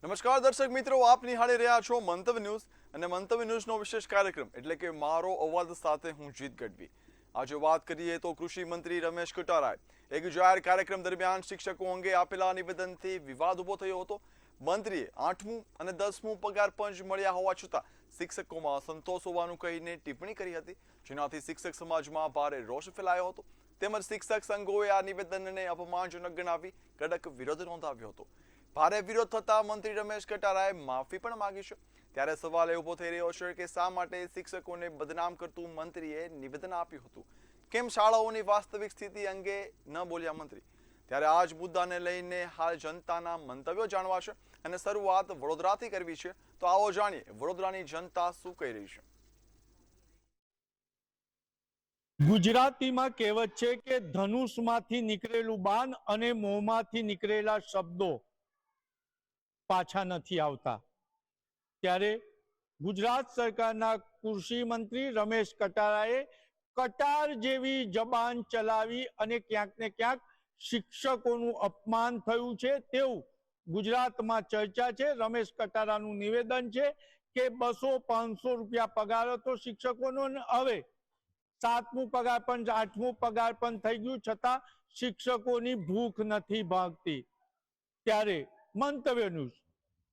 નમસ્કાર દર્શક મિત્રો, આપ નિહાળી રહ્યા છો મંતવ્ય ન્યૂઝ અને મંતવ્ય ન્યૂઝનો વિશેષ કાર્યક્રમ એટલે કે મારો અવાજ સાથે હું જીત ગઢવી. આજે વાત કરીએ તો કૃષિ મંત્રી રમેશ કટારાએ એક જાહેર કાર્યક્રમ દરમિયાન શિક્ષકો અંગે આપેલા નિવેદનથી વિવાદ ઉભો થયો હતો. મંત્રીએ 8મું અને 10મું પગાર પંચ મળ્યા હોવા છતાં શિક્ષકોમાં સંતોષ હોવાનું કહીને ટિપ્પણી કરી હતી, જેનાથી શિક્ષક સમાજમાં ભારે રોષ ફેલાયો હતો. તેમજ શિક્ષક સંઘોએ આ નિવેદનને અપમાનજનક ગણાવી કડક વિરોધ નોંધાવ્યો હતો. ભારે વિરોધ થતા મંત્રી રમેશ કટારાએ માફી પણ માંગી છે. ત્યારે સવાલ એ ઉભો થઈ રહ્યો છે કે શા માટે શિક્ષકોને બદનામ કરતું મંત્રીએ નિવેદન આપ્યું હતું? કેમ શાળાઓની વાસ્તવિક સ્થિતિ અંગે ન બોલ્યા મંત્રી? ત્યારે આ જ મુદ્દાને લઈને હાલ જનતાના મંતવ્યો જાણવા છે અને શરૂઆત વડોદરાથી કરવી છે. તો આવો જાણીએ વડોદરાની જનતા શું કહી રહી છે. ગુજરાતીમાં કહેવત છે કે ધનુષમાંથી નીકળેલું બાણ અને મોંમાંથી નીકળેલા શબ્દો પાછા નથી આવતા. ત્યારે ગુજરાત સરકારના કૃષિ મંત્રી રમેશ કટારાએ કટાર જેવી જબાન ચલાવી અને ક્યાંક ને ક્યાંક શિક્ષકોનું અપમાન થયું છે તેવું ગુજરાતમાં ચર્ચા છે. રમેશ કટારાનું નિવેદન છે કે 200-500 રૂપિયા પગાર હતો શિક્ષકોનો, હવે 7મું પગાર પંચ 8મું પગાર પંચ થઈ ગયું છતાં શિક્ષકોની ભૂખ નથી ભાગતી. ત્યારે મંતવ્ય ન્યૂઝ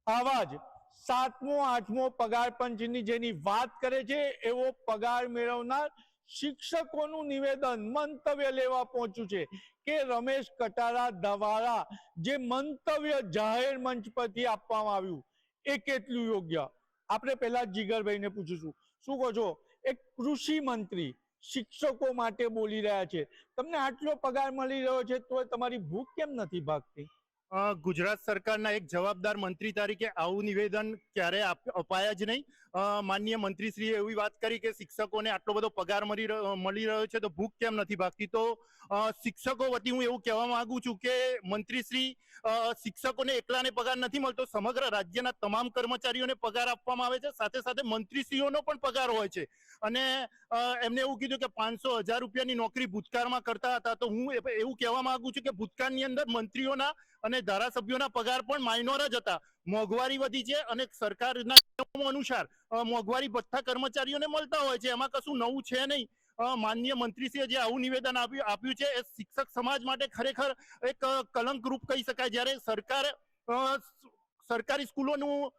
આવા જ 7મો 8મો પગાર પંચની જેની વાત કરે છે એવો પગાર મેળવનાર શિક્ષકોનું નિવેદન મંતવ્ય લેવા પહોંચ્યું છે કે રમેશ કટારા દ્વારા જે મંતવ્ય જાહેર મંચ પરથી આપવામાં આવ્યું એ કેટલું યોગ્ય? આપણે પહેલા જીગરભાઈને પૂછીશું. શું કહો છો, એક કૃષિ મંત્રી શિક્ષકો માટે બોલી રહ્યા છે, તમને આટલો પગાર મળી રહ્યો છે તો તમારી ભૂખ કેમ નથી ભાગતી? ગુજરાત સરકારના એક જવાબદાર મંત્રી તરીકે આવું નિવેદન ક્યારે અપાયા જ નહીં. માનનીય મંત્રીશ્રીએ એવી વાત કરી કે શિક્ષકોને આટલો બધો પગાર મળી રહ્યો છે તો ભૂખ કેમ નથી ભાગતી. તો શિક્ષકો વતી હું એવું કહેવા માંગુ છું કે મંત્રીશ્રી, શિક્ષકોને એકલાને પગાર નથી મળતો, સમગ્ર રાજ્યના તમામ કર્મચારીઓને પગાર આપવામાં આવે છે. સાથે સાથે મંત્રીશ્રીઓનો પણ પગાર હોય છે. અને એમને એવું કીધું કે 500-1000 રૂપિયાની નોકરી ભૂતકાળમાં કરતા હતા. તો હું એવું કહેવા માંગુ છું કે ભૂતકાળની અંદર મંત્રીઓના અને ધારાસભ્યોના પગાર પણ માઇનોર જ હતા. મોંઘવારી વધી છે અને સરકારના નિયમો અનુસાર મોંઘવારી ભથ્થા કર્મચારીઓને મળતા હોય છે, એમાં કશું નવું છે નહીં. માનનીય મંત્રીશ્રીએ જે આવું નિવેદન આપ્યું છે એ શિક્ષક સમાજ માટે ખરેખર એક કલંકરૂપ કહી શકાય. જ્યારે સરકાર સરકારી સ્કૂલોનું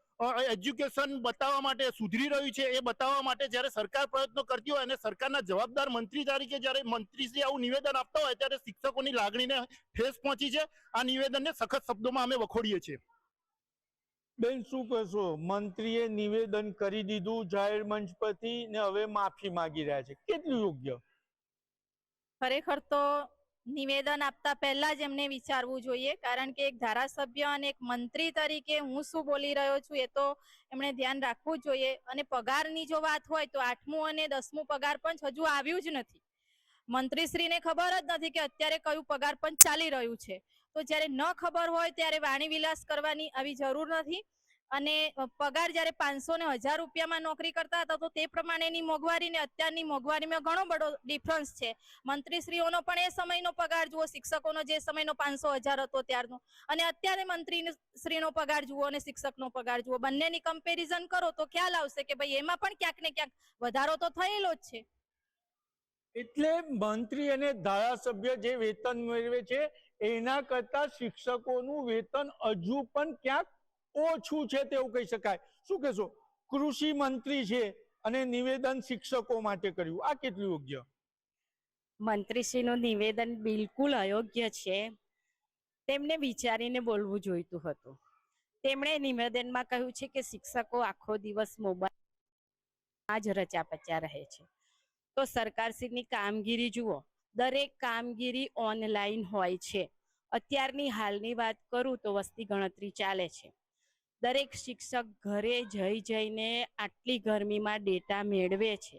એજ્યુકેશન બતાવવા માટે સુધરી રહ્યું છે એ બતાવવા માટે જ્યારે સરકાર પ્રયત્નો કરતી હોય અને સરકારના જવાબદાર મંત્રી તરીકે જ્યારે મંત્રીશ્રી આવું નિવેદન આપતા હોય ત્યારે શિક્ષકોની લાગણીને ઠેસ પહોંચી છે. આ નિવેદનને સખત શબ્દોમાં અમે વખોડીએ છીએ. બેન, શું કહેશો? મંત્રીએ નિવેદન કરી દીધું જાહેર મંચ પરથી ને હવે માફી માંગી રહ્યા છે, કેટલું યોગ્ય? ખરેખર તો નિવેદન આપતા પહેલા જ એમને વિચારવું જોઈએ, કારણ કે એક ધારાસભ્ય અને એક મંત્રી તરીકે હું શું બોલી રહ્યો છું એ તો એમણે ધ્યાન રાખવું જ જોઈએ. અને પગારની જો વાત હોય તો 8મું અને 10મું પગાર પંચ હજુ આવ્યું જ નથી. મંત્રીશ્રીને ખબર જ નથી કે અત્યારે કયું પગાર પંચ ચાલી રહ્યું છે. તો જ્યારે ન ખબર હોય ત્યારે વાણી વિલાસ કરવાની આવી જરૂર નથી. અને પગાર જ્યારે 500 ને 1000 રૂપિયામાં નોકરી કરતા હતા તો તે પ્રમાણેની મોંઘવારી ને અત્યારની મોંઘવારીમાં ઘણો બધો ડિફરન્સ છે. મંત્રીશ્રીઓનો પણ એ સમયનો પગાર જુઓ, શિક્ષકોનો જે સમયનો 500-1000 હતો ત્યારનો, અને અત્યારે મંત્રીશ્રીનો પગાર જુઓ અને શિક્ષકનો પગાર જુઓ, બંનેની કમ્પેરિઝન કરો તો ખ્યાલ આવશે કે ભાઈ એમાં પણ ક્યાંક ને ક્યાંક વધારો તો થયેલો જ છે. એટલે મંત્રી અને ધારાસભ્ય જે વેતન મેળવે છે એના કરતા શિક્ષકોનું વેતન હજુ પણ ક્યાંક ઓછું છે તેવું કહી શકાય. શું કહેશો? કૃષિ મંત્રી છે અને નિવેદન શિક્ષકો માટે કર્યું, આ કેટલું યોગ્ય? મંત્રીશ્રીનું નિવેદન બિલકુલ અયોગ્ય છે. તેમને વિચારીને બોલવું જોઈતું હતું. તેમણે નિવેદનમાં કહ્યું છે કે શિક્ષકો આખો દિવસ મોબાઈલમાં જ રચ્યા પચ્યા રહે છે. તો સરકારશ્રીની કામગીરી જુઓ, દરેક કામગીરી ઓનલાઈન હોય છે. અત્યારની હાલની વાત કરું તો વસ્તી ગણતરી ચાલે છે. દરેક શિક્ષક ઘરે જઈને આટલી ગરમીમાં ડેટા મેળવે છે.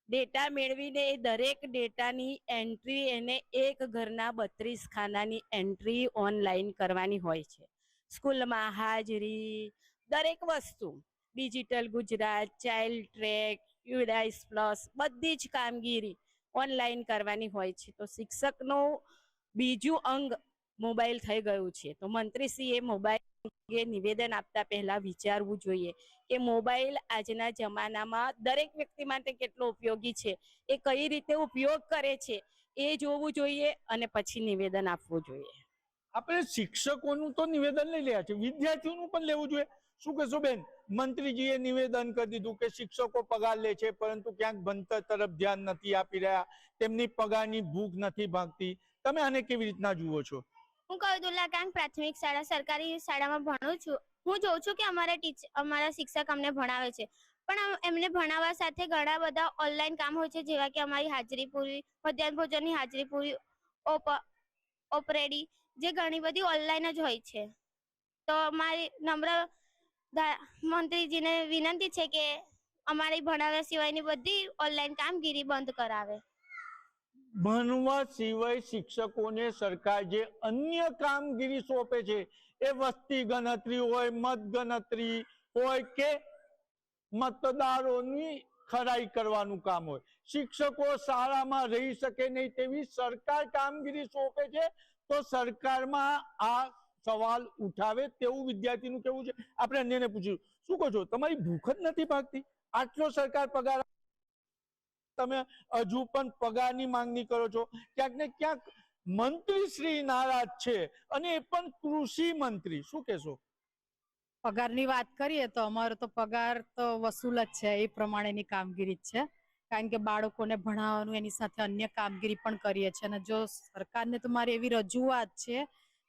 ડેટા મેળવીને એ દરેક ડેટાની એન્ટ્રી એને એક ઘરના 32 ખાનાની એન્ટ્રી ઓનલાઈન કરવાની હોય છે. સ્કૂલમાં હાજરી, દરેક વસ્તુ, digital Gujarat, child track, UDISE plus, બધી જ કામગીરી ઓનલાઈન કરવાની હોય છે. તો શિક્ષકનું બીજું અંગ મોબાઈલ થઈ ગયું છે. તો મંત્રીશ્રીએ મોબાઈલ એ નિવેદન આપતા પહેલા વિચારવું જોઈએ કે મોબાઈલ આજના જમાનામાં દરેક વ્યક્તિ માટે કેટલો ઉપયોગી છે, એ કઈ રીતે ઉપયોગ કરે છે એ જોવું જોઈએ અને પછી નિવેદન આપવું જોઈએ. આપણે શિક્ષકોનું તો નિવેદન લઈ રહ્યા છે, વિદ્યાર્થીઓનું પણ લેવું જોઈએ. શું કહેશો બેન? મંત્રીજીએ નિવેદન કરી દીધું કે શિક્ષકો પગાર લે છે પરંતુ ક્યાંક ભણતર તરફ ધ્યાન નથી આપી રહ્યા, તેમની પગારની ભૂખ નથી ભાગતી. તમે આને કેવી રીતના જુઓ છો? હું કવિતુલ્લા કાંગ પ્રાથમિક શાળા સરકારી શાળામાં ભણું છું. હું જોઉં છું કે અમારા શિક્ષક અમને ભણાવે છે, પણ એમને ભણાવવા સાથે ઘણા બધા ઓનલાઈન કામ હોય છે, જેવા કે અમારી હાજરી પૂરી, મધ્યાહન ભોજનની હાજરી પૂરી, ઓપરેડી, જે ઘણી બધી ઓનલાઈન જ હોય છે. તો અમારી નમ્ર મંત્રીજીને વિનંતી છે કે અમારી ભણાવ્યા સિવાયની બધી ઓનલાઈન કામગીરી બંધ કરાવે. ભણવા સિવાય શિક્ષકોને સરકાર જે અન્ય કામગીરી સોંપે છે, એ વસ્તી ગણતરી હોય, મત ગણતરી હોય કે મતદારોની ખરાઈ કરવાનું કામ હોય, શિક્ષકો શાળામાં રહી શકે નહીં તેવી સરકાર કામગીરી સોંપે છે, તો સરકારમાં આ સવાલ ઉઠાવે તેવું વિદ્યાર્થીનું કેવું છે. આપણે અન્યને પૂછ્યું, શું કહો છો? તમારી ભૂખ જ નથી ભાગતી? આટલો સરકાર પગાર, તમે હજુ પણ પગારની માંગણી કરો છો. ક્યાંક ને ક્યાંક મંત્રી શ્રી નારાજ છે, અને એ પણ કૃષિ મંત્રી. શું કહેશો? પગારની વાત કરીએ તો અમારો તો પગાર તો વસૂલ જ છે, એ પ્રમાણેની કામગીરી જ છે. કારણ કે બાળકોને ભણાવવાનું એની સાથે અન્ય કામગીરી પણ કરીએ છીએ. અને જો સરકારને તો મારી એવી રજૂઆત છે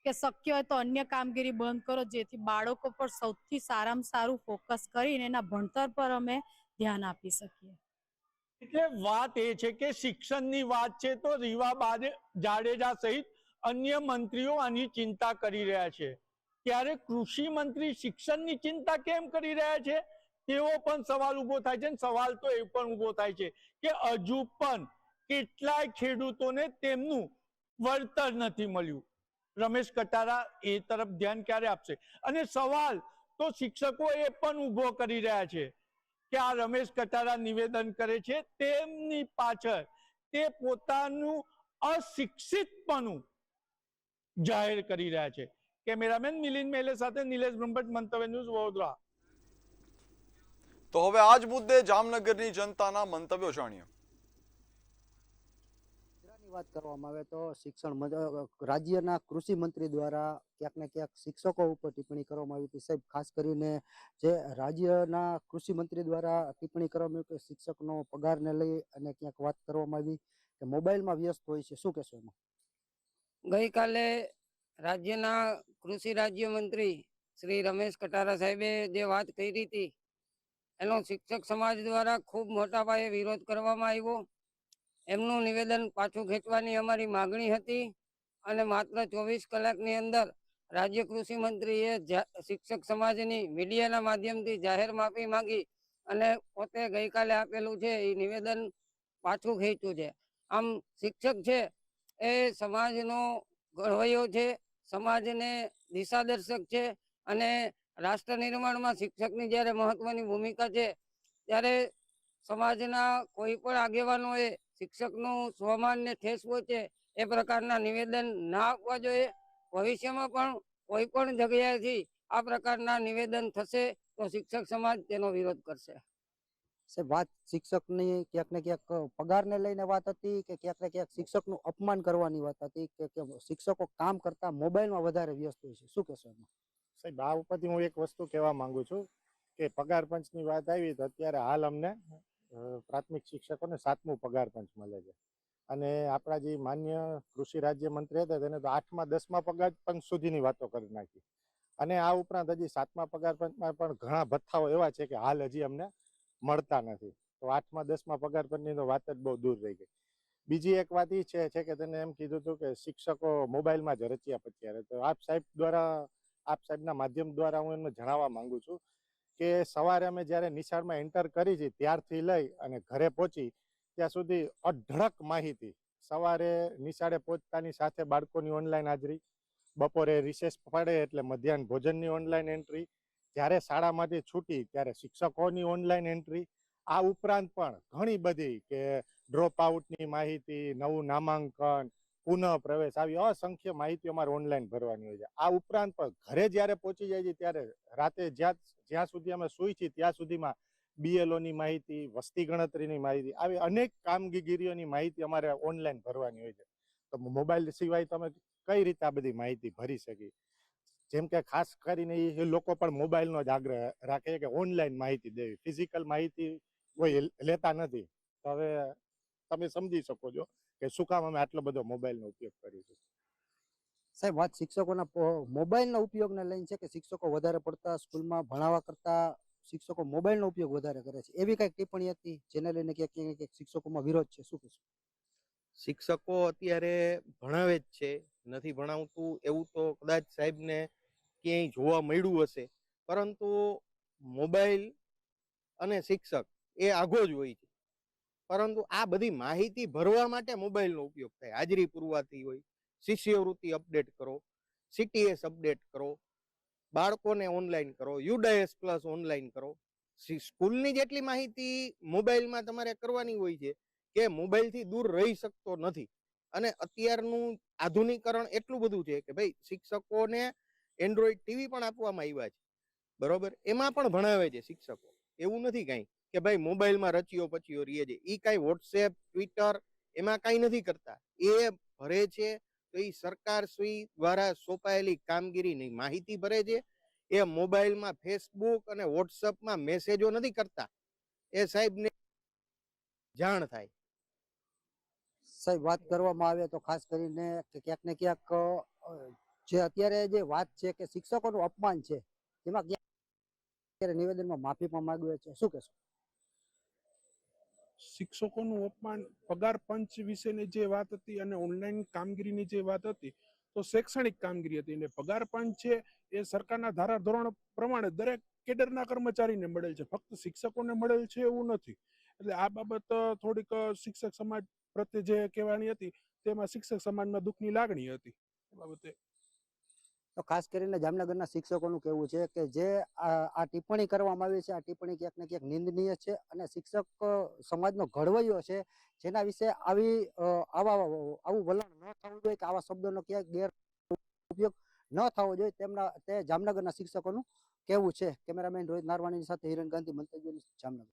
કે શક્ય હોય તો અન્ય કામગીરી બંધ કરો, જેથી બાળકો પર સૌથી સારામાં સારું ફોકસ કરીને એના ભણતર પર અમે ધ્યાન આપી શકીએ. એટલે વાત એ છે કે શિક્ષણની વાત છે તો રીવા જાડેજા સહિત અન્ય મંત્રીઓ આની ચિંતા કરી રહ્યા છે, ત્યારે કૃષિ મંત્રી શિક્ષણની ચિંતા કેમ કરી રહ્યા છે તેવો પણ સવાલ ઉભો થાય છે. સવાલ તો એ પણ ઉભો થાય છે કે હજુ પણ કેટલાય ખેડૂતોને તેમનું વળતર નથી મળ્યું. રમેશ કટારા એ તરફ ધ્યાન ક્યારે આપશે? અને સવાલ તો શિક્ષકો એ પણ ઉભો કરી રહ્યા છે કે આ રમેશ કટારા નિવેદન કરે છે તેમની પાછળ તે પોતાનું અશિક્ષિતપણું જાહેર કરી રહ્યા છે. કેમેરામેન મિલિંદ મેલે સાથે નિલેશ બ્રહ્મભટ્ટ, મંતવ્ય ન્યૂઝ, વડોદરા. તો હવે આ જ મુદ્દે જામનગરની જનતાના મંતવ્યો જાણીએ. વાત કરવામાં આવે તો રાજ્યના કૃષિ મંત્રી દ્વારા ક્યાંક ને ક્યાંક શિક્ષકો ઉપર ટિપ્પણી કરવામાં આવી હતી. સાહેબ, ખાસ કરીને જે રાજ્યના કૃષિ મંત્રી દ્વારા ટિપ્પણી કરવામાં આવી કે શિક્ષકનો પગારને લઈ અને ક્યાંક વાત કરવામાં આવી કે મોબાઈલમાં વ્યસ્ત હોય છે. શું કહેશો એમાં? ગઈકાલે રાજ્યના કૃષિ રાજ્યમંત્રી શ્રી રમેશ કટારા સાહેબે જે વાત કરી હતી એનો શિક્ષક સમાજ દ્વારા ખૂબ મોટા પાયે વિરોધ કરવામાં આવ્યો. એમનું નિવેદન પાછું ખેંચવાની અમારી માગણી હતી અને માત્ર 24 કલાકની અંદર રાજ્ય કૃષિ મંત્રીએ શિક્ષક સમાજની મીડિયાના માધ્યમથી જાહેર માફી માંગી અને પોતે ગઈકાલે આપેલું છે એ નિવેદન પાછું ખેંચ્યું છે. આમ શિક્ષક છે એ સમાજનો ઘડવૈયો છે, સમાજને દિશાદર્શક છે અને રાષ્ટ્ર નિર્માણમાં શિક્ષકની જ્યારે મહત્વની ભૂમિકા છે ત્યારે સમાજના કોઈ પણ આગેવાનોએ શિક્ષકનું સ્વમાનને ઠેસ પહોંચે એ પ્રકારના નિવેદન ના આપવા જોઈએ. ભવિષ્યમાં પણ કોઈ પણ જગ્યાએથી આ પ્રકારના નિવેદન થશે તો શિક્ષક સમાજ તેનો વિરોધ કરશે. વાત શિક્ષકની ક્યાંક ને ક્યાંક પગારને લઈને વાત હતી કે ક્યાંક ને ક્યાંક શિક્ષકનું અપમાન કરવાની વાત હતી કે શિક્ષકો કામ કરતા મોબાઈલમાં વધારે વ્યસ્ત હોય છે. શું કહેશો એમાં? સાહેબ, આ ઉપરથી હું એક વસ્તુ કહેવા માંગુ છું કે પગાર પંચની વાત આવી તો અત્યારે હાલ અમને પ્રાથમિક શિક્ષકોને 7મું પગાર પંચ મળે છે અને આપણા જે માન્ય કૃષિ રાજ્ય મંત્રી હતા તેને તો 8મા 10મા પગાર પંચ સુધીની વાતો કરી નાખી અને આ ઉપરાંત હજી 7મા પગાર પંચમાં પણ ઘણા ભથ્થાઓ એવા છે કે હાલ હજી અમને મળતા નથી. તો 8મા 10મા પગાર પંચની તો વાત જ બહુ દૂર રહી ગઈ. બીજી એક વાત એ છે કે તેને એમ કીધું હતું કે શિક્ષકો મોબાઈલમાં જ રચ્યા પચ્યા રહે. તો આપ સાહેબના માધ્યમ દ્વારા હું એમને જણાવવા માંગુ છું કે સવારે અમે જ્યારે નિશાળમાં એન્ટર કરી છે ત્યારથી લઈ અને ઘરે પહોંચી ત્યાં સુધી અઢળક માહિતી. સવારે નિશાળે પહોંચતાની સાથે બાળકોની ઓનલાઈન હાજરી, બપોરે રિસેસ પડે એટલે મધ્યાહન ભોજનની ઓનલાઈન એન્ટ્રી, જ્યારે શાળામાંથી છૂટી ત્યારે શિક્ષકોની ઓનલાઈન એન્ટ્રી, આ ઉપરાંત પણ ઘણી બધી કે ડ્રોપ આઉટની માહિતી, નવું નામાંકન, પુનઃ પ્રવેશ આવી અસંખ્ય માહિતી અમારે ઓનલાઈન ભરવાની હોય છે. આ ઉપરાંત પણ ઘરે જ્યારે પહોંચી જાય છે ત્યારે રાતે જ્યાં સુધી અમે સૂઈ છીએ ત્યાં સુધીમાં BLOની માહિતી, વસ્તી ગણતરીની માહિતી, આવી અનેક કામગીરીઓની માહિતી અમારે ઓનલાઈન ભરવાની હોય છે. તો મોબાઈલ સિવાય તમે કઈ રીતે આ બધી માહિતી ભરી શકી? જેમ કે ખાસ કરીને એ લોકો પણ મોબાઈલનો જ આગ્રહ રાખે કે ઓનલાઈન માહિતી દેવી, ફિઝિકલ માહિતી કોઈ લેતા નથી. તો હવે તમે સમજી શકો છો કે શું કામ અમે આટલો બધો મોબાઈલનો ઉપયોગ કરીશું. સાહેબ, વાત શિક્ષકોના મોબાઈલના ઉપયોગને લઈને છે કે શિક્ષકો વધારે પડતા સ્કૂલમાં ભણાવવા કરતા શિક્ષકો મોબાઈલનો ઉપયોગ વધારે કરે છે, એવી કઈક ટિપ્પણી હતી જેને લઈને ક્યાંક શિક્ષકોમાં વિરોધ છે, શું કહેશો? શિક્ષકો અત્યારે ભણાવે જ છે, નથી ભણાવતું એવું તો કદાચ સાહેબને ક્યાંય જોવા મળ્યું હશે, પરંતુ મોબાઈલ અને શિક્ષક એ આઘો જ હોય છે. પરંતુ આ બધી માહિતી ભરવા માટે મોબાઈલનો ઉપયોગ થાય. હાજરી પુરવાતી હોય, શિષ્યવૃત્તિ અપડેટ કરો, CTS અપડેટ કરો, બાળકોને ઓનલાઈન કરો, UDAS પ્લસ ઓનલાઈન કરો. સ્કૂલની જેટલી માહિતી મોબાઈલમાં તમારે કરવાની હોય છે કે મોબાઈલથી દૂર રહી શકતો નથી. અને અત્યારનું આધુનિકરણ એટલું બધું છે કે ભાઈ શિક્ષકોને એન્ડ્રોઈડ TV પણ આપવામાં આવ્યા છે, બરોબર, એમાં પણ ભણાવે છે શિક્ષકો. એવું નથી કાંઈ કે ભાઈ મોબાઈલમાં રચ્યો પચ્યો રહીએ છે. એ કાંઈ WhatsApp, Twitter એમાં કાંઈ નથી કરતા. એ ભરે છે તો એ સરકાર શ્રી દ્વારા સોંપાયેલી કામગીરીની માહિતી ભરે છે. એ મોબાઈલમાં Facebook અને WhatsAppમાં મેસેજો નથી કરતા. એ સાહેબને જાણ થાય. સાહેબ, વાત કરવામાં આવે તો ખાસ કરીને કે ક્યાંક ને ક્યાંક જે અત્યારે જે વાત છે કે શિક્ષકોનું અપમાન છે, એમાં ક્યાંક નિવેદનમાં માફી પણ માંગવે છે, શું કહેશો? શિક્ષકોનું અપમાન, પગાર પંચ વિશેની જે વાત હતી અને ઓનલાઈન કામગીરીની જે વાત હતી, તો શૈક્ષણિક કામગીરી હતી. અને પગાર પંચ છે એ સરકારના ધારાધોરણ પ્રમાણે દરેક કેડરના કર્મચારીને મળેલ છે, ફક્ત શિક્ષકોને મળેલ છે એવું નથી. એટલે આ બાબત થોડીક શિક્ષક સમાજ પ્રત્યે જે કહેવાની હતી તેમાં શિક્ષક સમાજમાં દુઃખની લાગણી હતી એ બાબતે. તો ખાસ કરીને જામનગરના શિક્ષકોનું કહેવું છે કે જે આ ટિપ્પણી કરવામાં આવી છે, આ ટિપ્પણી ક્યાંક ને ક્યાંક નિંદનીય છે અને શિક્ષક સમાજનો ઘડવૈયો છે, જેના વિશે આવું વલણ ન થવું જોઈએ કે આવા શબ્દોનો ક્યાંક ગેર ઉપયોગ ન થવો જોઈએ, તે જામનગરના શિક્ષકોનું કહેવું છે. કેમેરામેન રોહિત નારવાણીની સાથે હિરેન ગાંધી, મંતવ્ય ન્યૂઝ, જામનગર.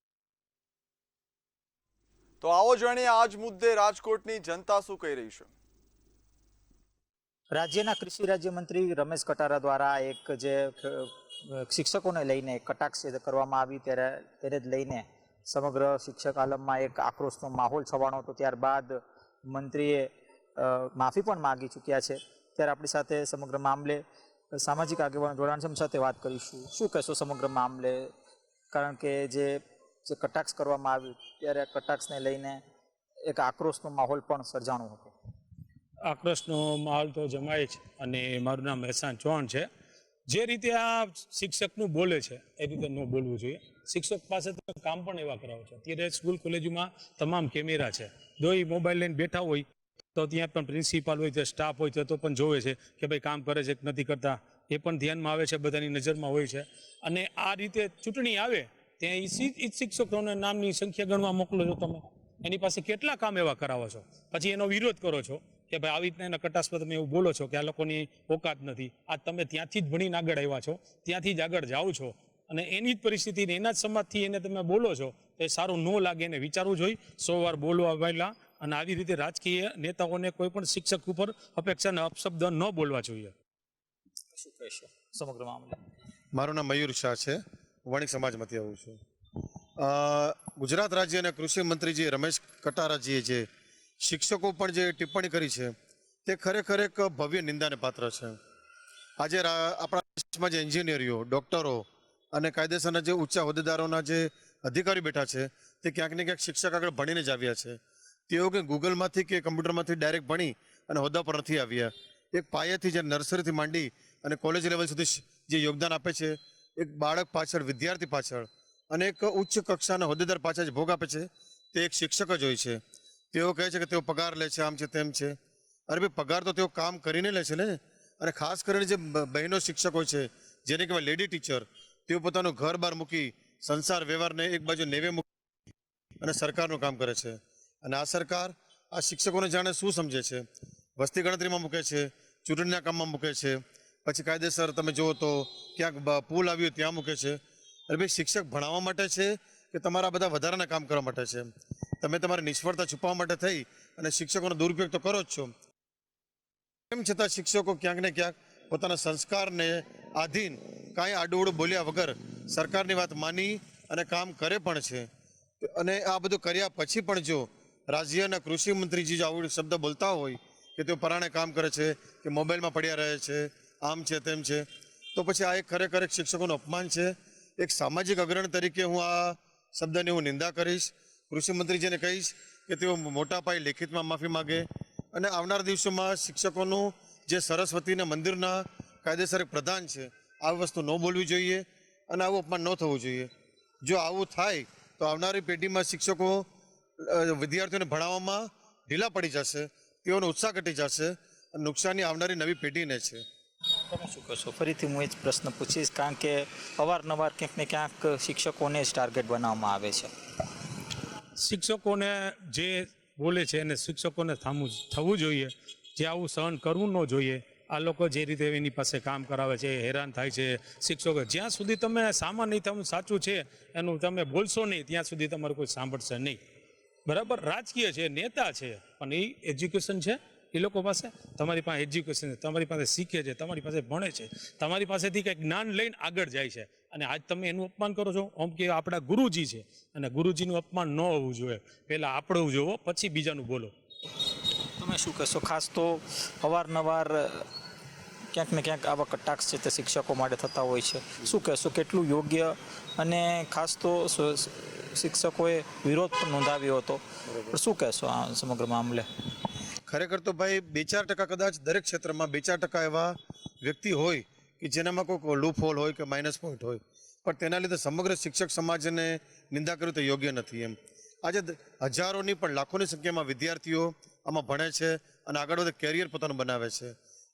તો આવો જાણીએ આજ મુદ્દે રાજકોટની જનતા શું કહી રહી છે. રાજ્યના કૃષિ રાજ્યમંત્રી રમેશ કટારા દ્વારા એક જે શિક્ષકોને લઈને કટાક્ષ કરવામાં આવી તેને જ લઈને સમગ્ર શિક્ષક આલમમાં એક આક્રોશનો માહોલ છવાણો હતો. ત્યારબાદ મંત્રીએ માફી પણ માગી ચૂક્યા છે. ત્યારે આપણી સાથે સમગ્ર મામલે સામાજિક આગેવાનો જોડાણ છે, સાથે વાત કરીશું. શું કહેશો સમગ્ર મામલે? કારણ કે જે કટાક્ષ કરવામાં આવ્યું ત્યારે કટાક્ષને લઈને એક આક્રોશનો માહોલ પણ સર્જાણો હતો. આક્રોશનો માહોલ તો જમાય છે અને મારું નામ મહેસાન ચૌહાણ છે. જે રીતે આ શિક્ષકનું બોલે છે એ રીતે ન બોલવું જોઈએ. શિક્ષક પાસે તો કામ પણ એવા કરાવે છે. અત્યારે સ્કૂલ કોલેજમાં તમામ કેમેરા છે. જો એ મોબાઈલ લઈને બેઠા હોય તો ત્યાં પણ પ્રિન્સિપાલ હોય, સ્ટાફ હોય તો પણ જોવે છે કે ભાઈ કામ કરે છે કે નથી કરતા, એ પણ ધ્યાનમાં આવે છે, બધાની નજરમાં હોય છે. અને આ રીતે ચૂંટણી આવે ત્યાં એ શિક્ષકોને નામની સંખ્યા ગણવા મોકલો છો તમે, એની પાસે કેટલા કામ એવા કરાવો છો, પછી એનો વિરોધ કરો છો કે ભાઈ આવી રીતના એના કટાક્ષમાં તમે એવું બોલો છો કે આ લોકોની ઓકાત નથી. આ તમે ત્યાંથી જ ભણીને આગળ આવ્યા છો, ત્યાંથી જ આગળ જાઓ છો અને એની જ પરિસ્થિતિને એના જ સમાજથી એને તમે બોલો છો તો એ સારું ન લાગે. એને વિચારવું જોઈએ 100 વાર બોલવા પહેલા. અને આવી રીતે રાજકીય નેતાઓને કોઈ પણ શિક્ષક ઉપર અપેક્ષાને અપશબ્દ ન બોલવા જોઈએ. શું કહેશો સમગ્ર મામલે? મારું નામ મયુર શાહ છે, વણિક સમાજમાંથી આવું છું. ગુજરાત રાજ્યના કૃષિ મંત્રીજી રમેશ કટારાજીએ જે શિક્ષકો પર જે ટિપ્પણી કરી છે તે ખરેખર એક ભવ્ય નિંદાને પાત્ર છે. આજે આપણા દેશમાં જે એન્જિનિયરો, ડૉક્ટરો અને કાયદેસરના જે ઊંચા હોદ્દેદારોના જે અધિકારી બેઠા છે તે ક્યાંક ને ક્યાંક શિક્ષક આગળ ભણીને જ આવ્યા છે. તેઓ કે ગૂગલમાંથી કે કમ્પ્યુટરમાંથી ડાયરેક્ટ ભણી અને હોદ્દા પર નથી આવ્યા. એક પાયાથી જે નર્સરીથી માંડી અને કોલેજ લેવલ સુધી જે યોગદાન આપે છે, એક બાળક પાછળ, વિદ્યાર્થી પાછળ અને એક ઉચ્ચ કક્ષાના હોદ્દેદાર પાછળ જે ભોગ આપે છે તે એક શિક્ષક જ હોય છે. તેઓ કહે છે કે તેઓ પગાર લે છે, આમ છે તેમ છે. અરે ભાઈ, પગાર તો તેઓ કામ કરીને લે છે ને. અને ખાસ કરીને જે બહેનો શિક્ષક હોય છે, જેને કહેવાય લેડી ટીચર, તેઓ પોતાનું ઘર બહાર મૂકી સંસાર વ્યવહારને એક બાજુ નેવે મૂકી અને સરકારનું કામ કરે છે. અને આ સરકાર આ શિક્ષકોને જાણે શું સમજે છે. વસ્તી ગણતરીમાં મૂકે છે, ચૂંટણીના કામમાં મૂકે છે, પછી કાયદેસર તમે જુઓ તો ક્યાંક પુલ આવ્યું ત્યાં મૂકે છે. અરે ભાઈ, શિક્ષક ભણાવવા માટે છે કે તમારા બધા વધારાના કામ કરવા માટે છે? તમે તમારી નિષ્ફળતા છુપાવવા માટે થઈ અને શિક્ષકોનો દુરુપયોગ તો કરો જ છો. તેમ છતાં શિક્ષકો ક્યાંક ને ક્યાંક પોતાના સંસ્કારને આધીન કાંઈ આડું બોલ્યા વગર સરકારની વાત માની અને કામ કરે પણ છે. અને આ બધું કર્યા પછી પણ જો રાજ્યના કૃષિ મંત્રીજી જો આવું શબ્દ બોલતા હોય કે તેઓ પરાણે કામ કરે છે, કે મોબાઈલમાં પડ્યા રહે છે, આમ છે તેમ છે, તો પછી આ એક ખરેખર એક શિક્ષકોનું અપમાન છે. એક સામાજિક અગ્રણી તરીકે હું આ શબ્દની નિંદા કરીશ. કૃષિ મંત્રીજીને કહીશ કે તેઓ મોટા પાયે લેખિતમાં માફી માગે અને આવનાર દિવસોમાં શિક્ષકોનું જે સરસ્વતીના મંદિરના કાયદેસર પ્રધાન છે આવી વસ્તુ ન બોલવી જોઈએ અને આવું અપમાન ન થવું જોઈએ. જો આવું થાય તો આવનારી પેઢીમાં શિક્ષકો વિદ્યાર્થીઓને ભણાવવામાં ઢીલા પડી જશે, તેઓનો ઉત્સાહ ઘટી જશે અને નુકસાની આવનારી નવી પેઢીને છે. તમે શું કહેશો? ફરીથી હું એ જ પ્રશ્ન પૂછીશ, કારણ કે અવારનવાર ક્યાંક ને ક્યાંક શિક્ષકોને જ ટાર્ગેટ બનાવવામાં આવે છે. શિક્ષકોને જે બોલે છે એને શિક્ષકોને થવું જોઈએ, જે આવું સહન કરવું ન જોઈએ. આ લોકો જે રીતે એની પાસે કામ કરાવે છે, હેરાન થાય છે શિક્ષકો. જ્યાં સુધી તમે સામાન નહીં તમે સાચું છે એનું તમે બોલશો નહીં ત્યાં સુધી તમારું કોઈ સાંભળશે નહીં. બરાબર, રાજકીય છે, નેતા છે, પણ એ એજ્યુકેશન છે એ લોકો પાસે. તમારી પાસે એજ્યુકેશન છે, તમારી પાસે શીખે છે, તમારી પાસે ભણે છે, તમારી પાસેથી કંઈક જ્ઞાન લઈને આગળ જાય છે, અને આજ તમે એનું અપમાન કરો છો. આમ કે આપણા ગુરુજી છે અને ગુરુજીનું અપમાન ન હોવું જોઈએ. પહેલાં આપણું જોવો, પછી બીજાનું બોલો. તમે શું કહેશો? ખાસ તો અવારનવાર ક્યાંક ને ક્યાંક આવા કટાક્ષ છે તે શિક્ષકો માટે થતા હોય છે. શું કહેશો, કેટલું યોગ્ય? અને ખાસ તો શિક્ષકોએ વિરોધ પણ નોંધાવ્યો હતો, પણ શું કહેશો આ સમગ્ર મામલે? ખરેખર તો ભાઈ 2-4% કદાચ દરેક ક્ષેત્રમાં 2-4% એવા વ્યક્તિ હોય કે જેનામાં કોઈ લૂપ હોલ હોય કે માઇનસ પોઈન્ટ હોય, પણ તેના લીધે સમગ્ર શિક્ષક સમાજને નિંદા કરવી તો યોગ્ય નથી. એમ આજે હજારોની પણ લાખોની સંખ્યામાં વિદ્યાર્થીઓ આમાં ભણે છે અને આગળ વધે કેરિયર પોતાનું બનાવે છે.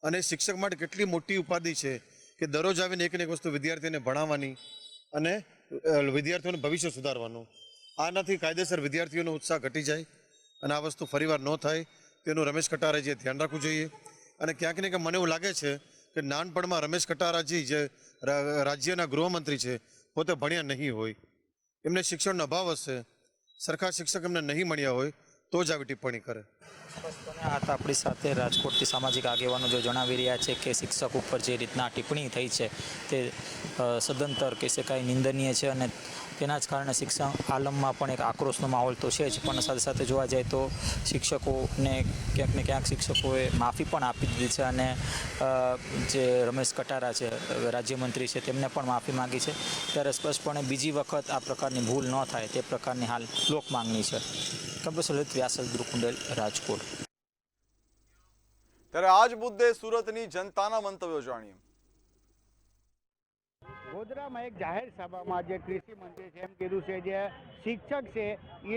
અને શિક્ષક માટે કેટલી મોટી ઉપાધિ છે કે દરરોજ આવીને એક ને એક વસ્તુ વિદ્યાર્થીઓને ભણાવવાની અને વિદ્યાર્થીઓનું ભવિષ્ય સુધારવાનું. આનાથી કાયદેસર વિદ્યાર્થીઓનો ઉત્સાહ ઘટી જાય અને આ વસ્તુ ફરીવાર ન થાય તેનું રમેશ કટારાજીએ ધ્યાન રાખવું જોઈએ. અને ક્યાંક ને ક્યાંક મને એવું લાગે છે કે નાનપણમાં રમેશ કટારાજી જે રાજ્યના ગૃહમંત્રી છે પોતે ભણ્યા નહીં હોય, એમને શિક્ષણનો અભાવ હશે, સરખા શિક્ષક એમને નહીં મળ્યા હોય તો જ આવી ટિપ્પણી કરે. આ તો આપણી સાથે રાજકોટથી સામાજિક આગેવાનો જો જણાવી રહ્યા છે કે શિક્ષક ઉપર જે રીતના ટિપ્પણી થઈ છે તે સદંતર કહી શકાય નિંદનીય છે, અને તેના જ કારણે શિક્ષણ આલમમાં પણ એક આક્રોશનો માહોલ તો છે જ, પણ સાથે સાથે જોવા જાય તો શિક્ષકોને ક્યાંક ને ક્યાંક શિક્ષકોએ માફી પણ આપી દીધી છે. અને જે રમેશ કટારા છે રાજ્યમંત્રી છે તેમને પણ માફી માંગી છે. ત્યારે સ્પષ્ટપણે બીજી વખત આ પ્રકારની ભૂલ ન થાય તે પ્રકારની હાલ લોક માંગણી છે. કમ્પ્યુટર વ્યાસલ ગુરુકુંડલ, રાજકોટ. ત્યારે આજ મુદ્દે સુરતની જનતાના મંતવ્યો જાણીએ. ગોધરામાં એક જાહેર સભામાં જે કૃષિ મંત્રી છે એમ કીધું છે જે શિક્ષક છે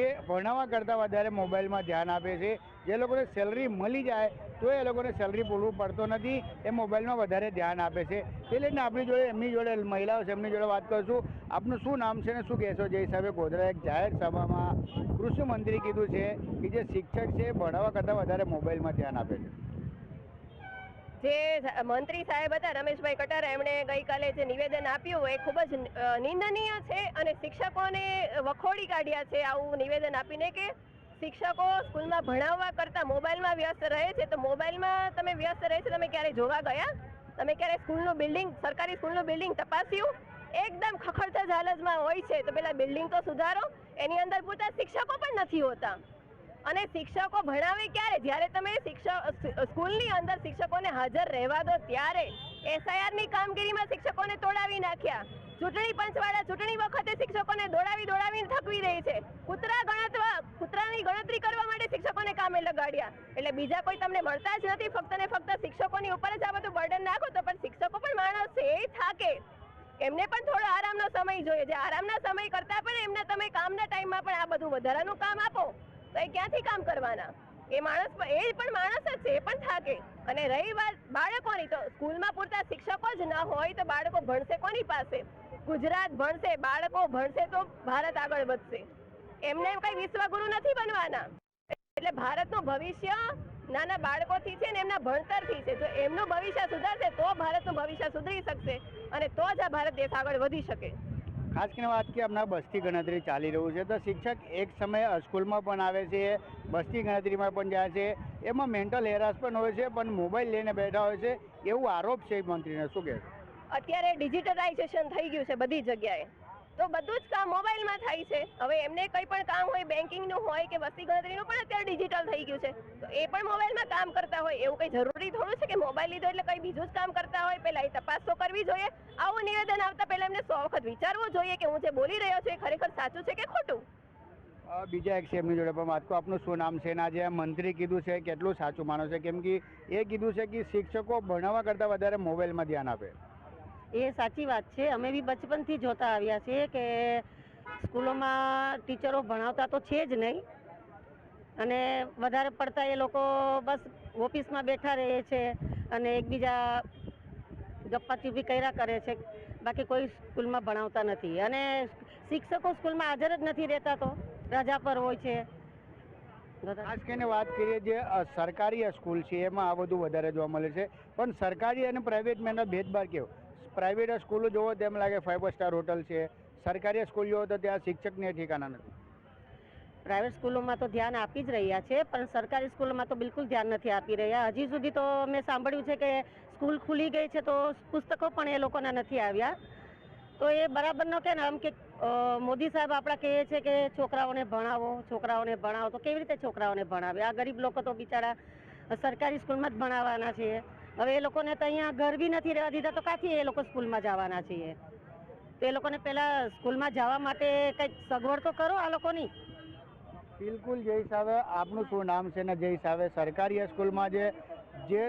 એ ભણાવવા કરતાં વધારે મોબાઈલમાં ધ્યાન આપે છે. જે લોકોને સેલરી મળી જાય તો એ લોકોને સેલરી બોલવું પડતો નથી, એ મોબાઈલમાં વધારે ધ્યાન આપે છે. એ લઈને આપણી જોડે એમની જોડે મહિલાઓ છે એમની જોડે વાત કરશું. આપનું શું નામ છે ને શું કહેશો? જે હિસાબે ગોધરા એક જાહેર સભામાં કૃષિ મંત્રી કીધું છે કે જે શિક્ષક છે ભણાવવા કરતાં વધારે મોબાઈલમાં ધ્યાન આપે છે. જે મંત્રી સાહેબ હતા રમેશભાઈ કટારા, એમણે ગઈકાલે જે નિવેદન આપ્યું એ ખૂબ જ નિંદનીય છે અને શિક્ષકોને વખોડી કાઢ્યા છે આવું નિવેદન આપીને કે શિક્ષકો સ્કૂલમાં ભણાવવા કરતાં મોબાઈલમાં વ્યસ્ત રહે છે. તો મોબાઈલમાં તમે વ્યસ્ત રહે છે, તમે ક્યારે જોવા ગયા? તમે ક્યારે સ્કૂલનું બિલ્ડિંગ, સરકારી સ્કૂલનું બિલ્ડિંગ તપાસ્યું? એકદમ ખખડતા હાલતમાં હોય છે. તો પેલા બિલ્ડિંગ તો સુધારો, એની અંદર પૂરતા શિક્ષકો પણ નથી હોતા. અને શિક્ષકો ભણાવે ક્યારે? જ્યારે તમે સ્કૂલની અંદર શિક્ષકોને હાજર રહેવા દો ત્યારે. SIRની કામગીરીમાં શિક્ષકોને તોડાવી નાખ્યા. ચૂંટણી પંચવાળા ચૂંટણી વખતે શિક્ષકોને દોડાવીને થકવી રહી છે. કૂતરાની ગણતરી કરવા માટે શિક્ષકોને કામે લગાડ્યા. એટલે બીજા કોઈ તમને મળતા જ નથી, ફક્ત ને ફક્ત શિક્ષકોની ઉપર જ આ બધું બર્ડન નાખો. તો પણ શિક્ષકો પણ માણસ છે, એ થાકે, એમને પણ થોડો આરામનો સમય જોઈએ. જે આરામના સમય કરતા પણ એમને તમે કામના ટાઈમમાં પણ આ બધું વધારાનું કામ આપો તો એ ક્યાંથી કામ કરવાના? એ માણસ એ પણ માણસ જ છે, એ પણ થાકે. અને રહી વાત બાળકોની, તો સ્કૂલમાં પૂરતા શિક્ષકો જ ન હોય તો બાળકો ભણશે કોની પાસે? ગુજરાત ભણશે, બાળકો ભણશે તો ભારત આગળ વધશે. એમને કઈ વિશ્વગુરુ નથી બનવાના. એટલે ભારતનું ભવિષ્ય નાના બાળકોથી છે ને એમના ભણતરથી છે. જો એમનું ભવિષ્ય સુધારશે તો ભારતનું ભવિષ્ય સુધરી શકશે અને તો જ આ ભારત દેશ આગળ વધી શકે. ખાસ કરીને વાત કે હમણાં બસ્તી ગણતરી ચાલી રહ્યું છે તો શિક્ષક એક સમયે સ્કૂલમાં પણ આવે છે, બસ્તી ગણતરીમાં પણ જાય છે, એમાં મેન્ટલ હેરાસ પણ હોય છે, પણ મોબાઈલ લઈને બેઠા હોય છે એવું આરોપ છે મંત્રીને. શું કહે? અત્યારે ડિજિટલાઇઝેશન થઈ ગયું છે બધી જગ્યાએ, તો બધું જ કામ મોબાઈલમાં થાય છે. હવે એમને કંઈ પણ કામ હોય, બેન્કિંગનું હોય કે વસ્તી ગણતરીનું પણ અત્યારે ડિજિટલ થઈ ગયું છે, તો એ પણ મોબાઈલમાં કામ કરતા હોય. એવું કંઈ જરૂરી થોડું છે કે મોબાઈલ લીધો એટલે કંઈ બીજું જ કામ કરતા હોય. પહેલાં એ તપાસ તો કરવી જોઈએ. આવું નિવેદન આવતા પહેલાં એમને 100 વખત વિચારવું જોઈએ કે હું જે બોલી રહ્યો છું એ ખરેખર સાચું છે કે ખોટું. બીજા એક છે એમની જોડે પણ વાત કરું. આપનું શું નામ છે? ના જે મંત્રી કીધું છે કેટલું સાચું માનો છે? કેમ કે એ કીધું છે કે શિક્ષકો ભણવા કરતાં વધારે મોબાઈલમાં ધ્યાન આપે. એ સાચી વાત છે. અમે બી બચપનથી જોતા આવ્યા છીએ કે સ્કૂલોમાં ટીચરો ભણાવતા તો છે જ નહીં અને વધારે પડતા એ લોકો બસ ઓફિસમાં બેઠા રહે છે અને એકબીજા ગપ્પાચૂપી કર્યા કરે છે, બાકી કોઈ સ્કૂલમાં ભણાવતા નથી. અને શિક્ષકો સ્કૂલમાં હાજર જ નથી રહેતા, તો રજા પર હોય છે. ખાસ કરીને વાત કરીએ જે સરકારી સ્કૂલ છે એમાં આ બધું વધારે જોવા મળે છે, પણ સરકારી અને પ્રાઇવેટમાં ભેદભાવ કેવો? પ્રાઇવેટ સ્કૂલો જોવો તેમ લાગે 5 સ્ટાર હોટલ છે, સરકારી સ્કૂલ જોવો તો ત્યાં શિક્ષકને ઠેકાના નથી. પ્રાઇવેટ સ્કૂલોમાં તો ધ્યાન આપી જ રહ્યા છે, પણ સરકારી સ્કૂલોમાં તો બિલકુલ ધ્યાન નથી આપી રહ્યા. હજી સુધી તો મેં સાંભળ્યું છે કે સ્કૂલ ખુલી ગઈ છે તો પુસ્તકો પણ એ લોકોના નથી આવ્યા. તો એ બરાબર ન કે ને, આમ કે મોદી સાહેબ આપણા કહે છે કે છોકરાઓને ભણાવો, તો કેવી રીતે છોકરાઓને ભણાવે? આ ગરીબ લોકો તો બિચારા સરકારી સ્કૂલમાં જ ભણાવવાના છે. હવે એ લોકોને તો અહીંયા ઘર બી નથી રહેવા દીધા, તો ક્યાંથી એ લોકો સ્કૂલમાં જવાના છીએ? તો એ લોકોને પહેલાં સ્કૂલમાં જવા માટે કંઈક સગવડ તો કરો આ લોકોની. બિલકુલ. જે હિસાબે આપનું શું નામ છે ને જે હિસાબે સરકારી સ્કૂલમાં જે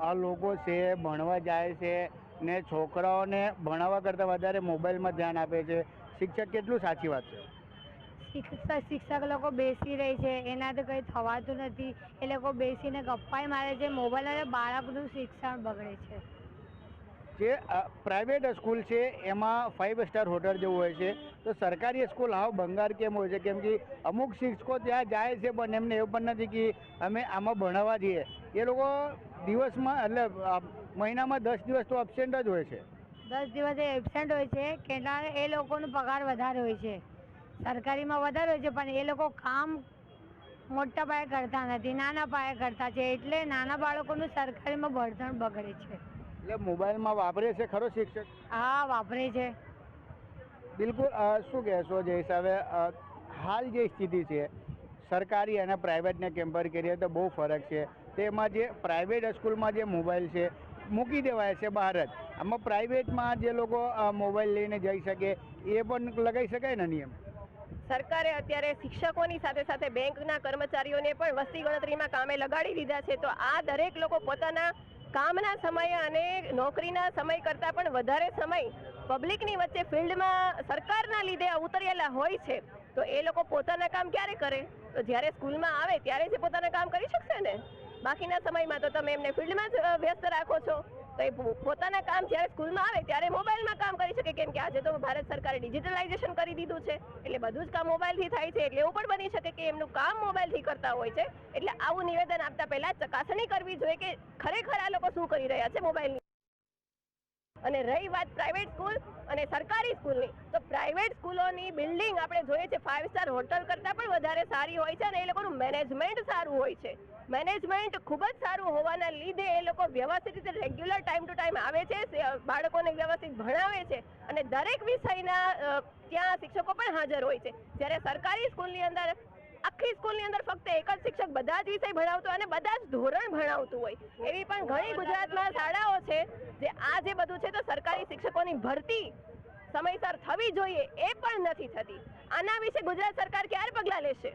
આ લોકો છે ભણવા જાય છે ને છોકરાઓને ભણાવવા કરતાં વધારે મોબાઈલમાં ધ્યાન આપે છે, શિક્ષક કેટલું સાચી વાત છે? શિક્ષક લોકો બેસી રહે છે, એનાથી કંઈ થવાતું નથી. એ લોકો બેસીને ગપ્પાય મારે છે, મોબાઈલ અને બાળકનું શિક્ષણ બગડે છે. જે પ્રાઇવેટ સ્કૂલ છે એમાં 5 સ્ટાર હોટલ જેવું હોય છે, તો સરકારી સ્કૂલ હાવ ભંગાર કેમ હોય છે? કેમ કે અમુક શિક્ષકો ત્યાં જાય છે પણ એમને એવું પણ નથી કે અમે આમાં ભણાવવા જઈએ. એ લોકો દિવસમાં એટલે મહિનામાં 10 દિવસ તો એબસેન્ટ જ હોય છે. 10 દિવસ એબસેન્ટ હોય છે, કેટલા એ લોકોનો પગાર વધારે હોય છે, સરકારીમાં વધારે હોય છે, પણ એ લોકો કામ મોટા પાયે કરતા નથી, નાના પાયે કરતા છે, એટલે નાના બાળકોનું સરકારીમાં ભણતર બગડે છે. એટલે મોબાઈલમાં વાપરે છે ખરો શિક્ષક? હા, વાપરે છે. બિલકુલ. શું કહેશો જે હિસાબે હાલ જે સ્થિતિ છે સરકારી અને પ્રાઇવેટને કમ્પેર કરીએ તો બહુ ફરક છે. તેમાં જે પ્રાઇવેટ સ્કૂલમાં જે મોબાઈલ છે મૂકી દેવાય છે બહાર જ, આમાં પ્રાઇવેટમાં જે લોકો મોબાઈલ લઈને જઈ શકે એ પણ લગાવી શકાય ને નિયમ? સરકારે અત્યારે શિક્ષકોની સાથે સાથે બેંકના કર્મચારીઓને પણ વસ્તી ગણતરીમાં કામે લગાડી દીધા છે. તો આ દરેક લોકો પોતાના કામના સમય અને નોકરીના સમય કરતાં પણ વધારે સમય પબ્લિકની વચ્ચે ફિલ્ડમાં સરકારના લીધે ઉતરેલા હોય છે. તો એ લોકો પોતાના કામ ક્યારે કરે? તો જ્યારે સ્કૂલમાં આવે ત્યારે જ પોતાના કામ કરી શકશે ને. બાકીના સમયમાં તો તમે એમને ફિલ્ડમાં જ વ્યસ્ત રાખો છો. તો એ પોતાના કામ જ્યારે સ્કૂલમાં આવે ત્યારે મોબાઈલમાં કામ કરી શકે, કેમ કે આજે તો ભારત સરકારે ડિજિટલાઇઝેશન કરી દીધું છે, એટલે બધું જ કામ મોબાઈલથી થાય છે. એટલે એવું પણ બની શકે કે એમનું કામ મોબાઈલથી કરતા હોય છે. એટલે આવું નિવેદન આપતા પહેલા ચકાસણી કરવી જોઈએ કે ખરેખર આ લોકો શું કરી રહ્યા છે મોબાઈલની. અને રહી વાત પ્રાઇવેટ સ્કૂલ અને સરકારી સ્કૂલની, તો પ્રાઇવેટ સ્કૂલોની બિલ્ડિંગ આપણે જોઈએ છે 5 સ્ટાર હોટલ કરતાં પણ વધારે સારી હોય છે અને એ લોકોનું મેનેજમેન્ટ સારું હોય છે. મેનેજમેન્ટ ખૂબ જ સારું હોવાના લીધે એ લોકો વ્યવસ્થિત રીતે રેગ્યુલર ટાઈમ ટુ ટાઈમ આવે છે, બાળકોને વ્યવસ્થિત ભણાવે છે અને દરેક વિષયના ત્યાં શિક્ષકો પણ હાજર હોય છે. જ્યારે સરકારી સ્કૂલની અંદર આખી સ્કૂલની અંદર ફક્ત એક જ શિક્ષક બધા જ વિષય ભણાવતો અને બધા જ ધોરણ ભણાવતું હોય. એવી પણ ઘણી ગુજરાતમાં શાળાઓ છે જે આ જે બધું છે તો સરકારી શિક્ષકોની ભરતી સમયસર થવી જોઈએ એ પણ નથી થતી. આના વિશે ગુજરાત સરકાર ક્યારે પગલાં લેશે?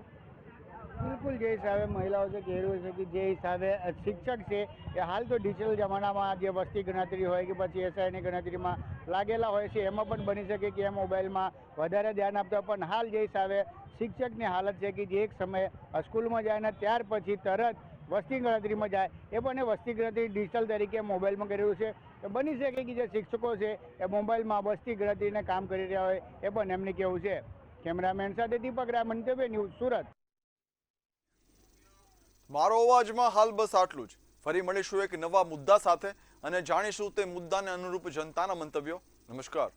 બિલકુલ. જે હિસાબે મહિલાઓ છે કહેવું છે કે જે હિસાબે શિક્ષક છે એ હાલ તો ડિજિટલ જમાનામાં જે વસ્તી ગણતરી હોય કે પછી એસઆઈની ગણતરીમાં લાગેલા હોય છે, એમાં પણ બની શકે કે એ મોબાઈલમાં વધારે ધ્યાન આપતા. પણ હાલ જે હિસાબે શિક્ષકની હાલત છે કે જે એક સમયે સ્કૂલમાં જાય ને ત્યાર પછી તરત વસ્તી ગણતરીમાં જાય, એ પણ એ વસ્તી ગણતરી ડિજિટલ તરીકે મોબાઈલમાં કર્યું છે. તો બની શકે કે જે શિક્ષકો છે એ મોબાઈલમાં વસ્તી ગણતરીને કામ કરી રહ્યા હોય, એ પણ એમને કેવું છે. કેમેરામેન સાથે દીપક રાય, મંતવ્ય ન્યૂઝ, સુરત. મારો અવાજમાં હાલ બસ આટલું જ. ફરી મળીશું એક નવા મુદ્દા સાથે અને જાણીશું તે મુદ્દાને અનુરૂપ જનતાના મંતવ્યો. નમસ્કાર.